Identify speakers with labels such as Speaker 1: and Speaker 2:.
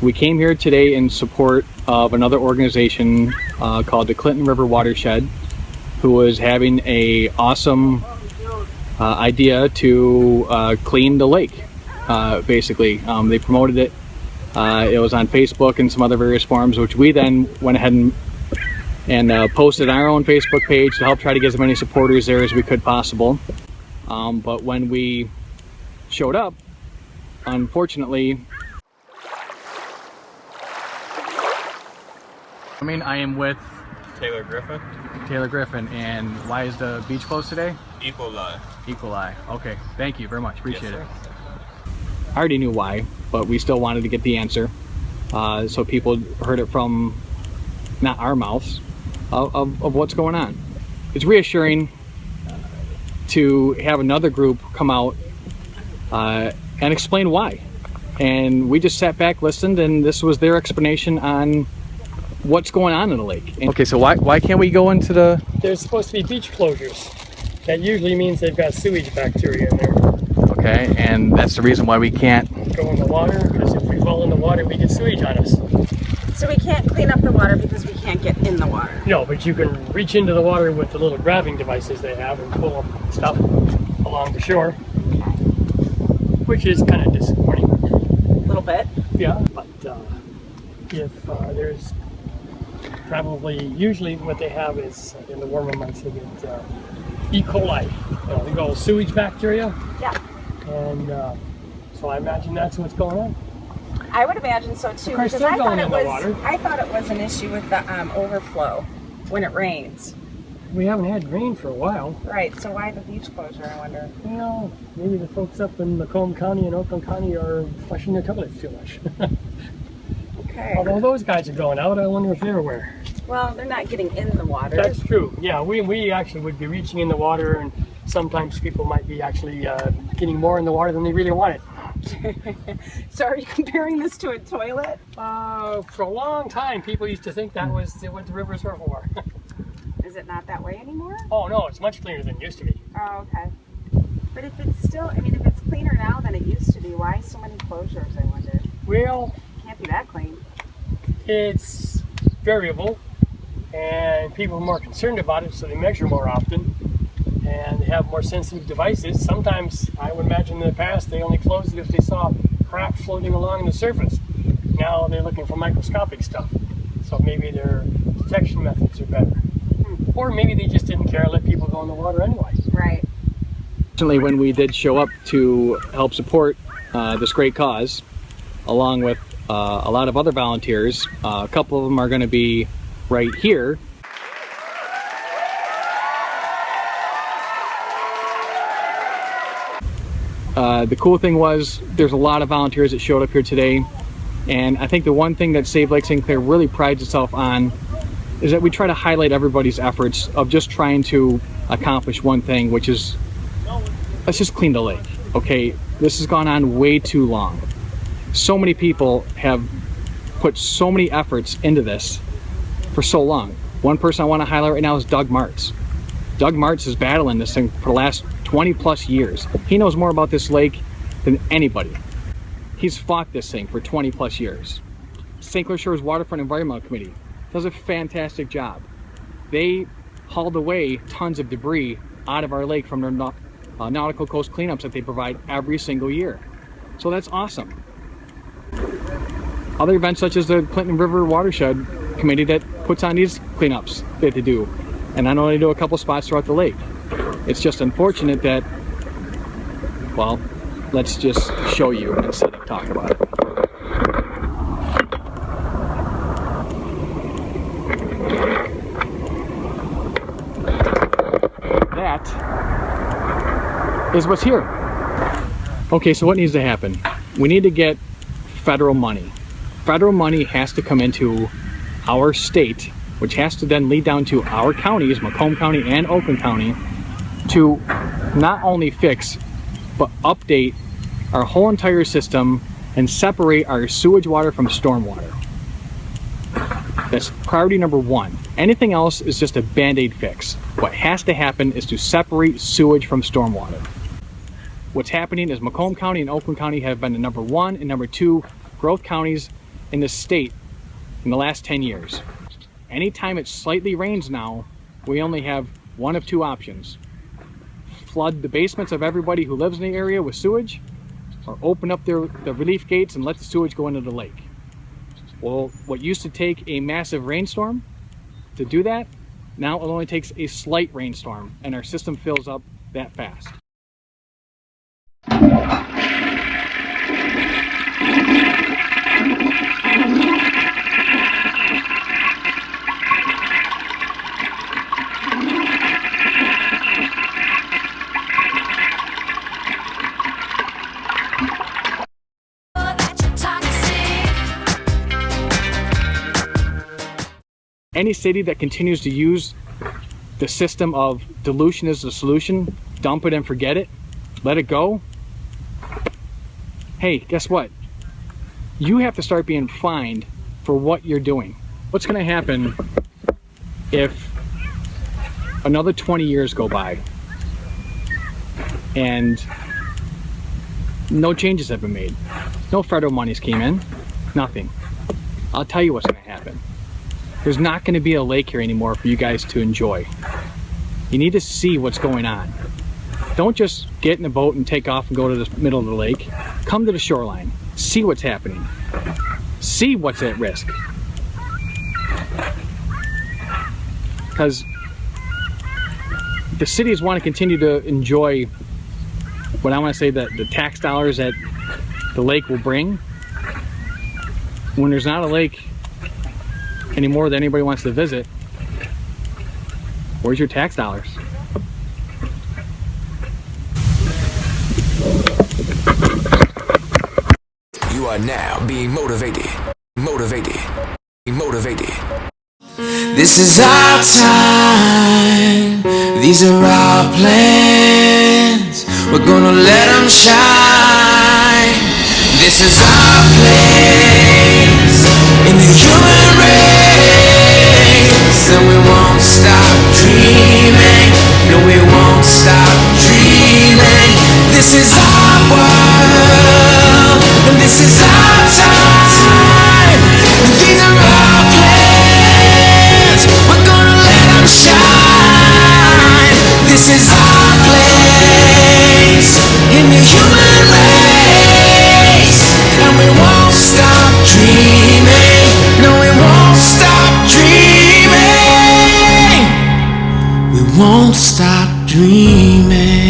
Speaker 1: We came here today in support of another organization called the Clinton River Watershed, who was having a awesome idea to clean the lake. Basically, they promoted it. It was on Facebook and some other various forums, which we then went ahead and posted on our own Facebook page to help try to get as many supporters there as we could possible. But when we showed up, unfortunately, I am with
Speaker 2: Taylor Griffin.
Speaker 1: Taylor Griffin, and why is the beach closed today?
Speaker 2: E. coli.
Speaker 1: E. coli. Okay, thank you very much. Appreciate it.
Speaker 2: Yes,
Speaker 1: I already knew why, but we still wanted to get the answer, so people heard it from not our mouths of what's going on. It's reassuring to have another group come out and explain why. And we just sat back, listened, and this was their explanation on what's going on in the lake. Okay, so why can't we go into the...
Speaker 3: There's supposed to be beach closures. That usually means they've got sewage bacteria in there.
Speaker 1: Okay, and that's the reason why we can't
Speaker 3: go in the water, because if we fall in the water, we get sewage on us.
Speaker 4: So we can't clean up the water because we can't get in the water.
Speaker 3: No, but you can reach into the water with the little grabbing devices they have and pull up stuff along the shore, which is kind of disappointing.
Speaker 4: A little bit.
Speaker 3: Yeah, but if there's probably, usually what they have is in the warmer months they get E. coli, the old sewage bacteria.
Speaker 4: Yeah.
Speaker 3: And so I imagine that's what's going on.
Speaker 4: I would imagine so too,
Speaker 3: course,
Speaker 4: because I thought it was an issue with the overflow when it rains.
Speaker 3: We haven't had rain for a while.
Speaker 4: Right, so why the beach closure, I wonder?
Speaker 3: Well, maybe the folks up in Macomb County and Oakland County are flushing their toilets too much.
Speaker 4: Okay.
Speaker 3: Although those guys are going out, I wonder if they're aware.
Speaker 4: Well, they're not getting in the water.
Speaker 3: That's true. Yeah, we actually would be reaching in the water, and sometimes people might be actually getting more in the water than they really wanted.
Speaker 4: So are you comparing this to a toilet?
Speaker 3: For a long time, people used to think that was what the rivers were for.
Speaker 4: Is it not that way anymore?
Speaker 3: Oh no, it's much cleaner than it used to be.
Speaker 4: Oh, okay. But if it's still, if it's cleaner now than it used to be, why so many closures, I wonder?
Speaker 3: Well,
Speaker 4: it can't be that clean.
Speaker 3: It's variable, and people are more concerned about it, so they measure more often, and they have more sensitive devices. Sometimes, I would imagine in the past, they only closed it if they saw crap floating along the surface. Now they're looking for microscopic stuff, so maybe their detection methods are better. Or maybe they just didn't care, let people go in the water anyway.
Speaker 4: Right.
Speaker 1: Fortunately, when we did show up to help support this great cause, along with a lot of other volunteers, a couple of them are going to be right here. The cool thing was there's a lot of volunteers that showed up here today, and I think the one thing that Save Lake St. Clair really prides itself on is that we try to highlight everybody's efforts of just trying to accomplish one thing, which is let's just clean the lake. Okay, this has gone on way too long. So many people have put so many efforts into this for so long. One person I want to highlight right now is Doug Martz. Doug Martz is battling this thing for the last 20 plus years. He knows more about this lake than anybody. He's fought this thing for 20 plus years. St. Clair Shores Waterfront Environmental Committee does a fantastic job. They hauled away tons of debris out of our lake from their nautical coast cleanups that they provide every single year. So that's awesome. Other events such as the Clinton River Watershed Committee that puts on these cleanups that they do, and I know they do a couple spots throughout the lake. It's just unfortunate that, well, let's just show you instead of talk about it. That is what's here. Okay, so what needs to happen? We need to get federal money. Federal money has to come into our state, which has to then lead down to our counties, Macomb County and Oakland County, to not only fix, but update our whole entire system and separate our sewage water from stormwater. That's priority number one. Anything else is just a band-aid fix. What has to happen is to separate sewage from stormwater. What's happening is Macomb County and Oakland County have been the number one and number two growth counties in the state in the last 10 years. Anytime it slightly rains now, we only have one of two options. Flood the basements of everybody who lives in the area with sewage, or open up the relief gates and let the sewage go into the lake. Well, what used to take a massive rainstorm to do that, now it only takes a slight rainstorm and our system fills up that fast. Any city that continues to use the system of dilution as the solution, dump it and forget it, let it go, hey, guess what? You have to start being fined for what you're doing. What's going to happen if another 20 years go by and no changes have been made? No federal monies came in, nothing. I'll tell you what's going to happen. There's not going to be a lake here anymore for you guys to enjoy. You need to see what's going on. Don't just get in a boat and take off and go to the middle of the lake. Come to the shoreline. See what's happening. See what's at risk. Because the cities want to continue to enjoy what I want to say the tax dollars that the lake will bring. When there's not a lake anymore that anybody wants to visit, where's your tax dollars?
Speaker 5: You are now being motivated. This is our time. These are our plans. We're gonna let them shine. This is our place in the human race, and we won't stop dreaming. No, we won't stop dreaming. This is our world, and this is our time. These are our plans. We're gonna let them shine. This is our place in the human race, and we won't stop dreaming. No, we won't stop dreaming. We won't stop dreaming.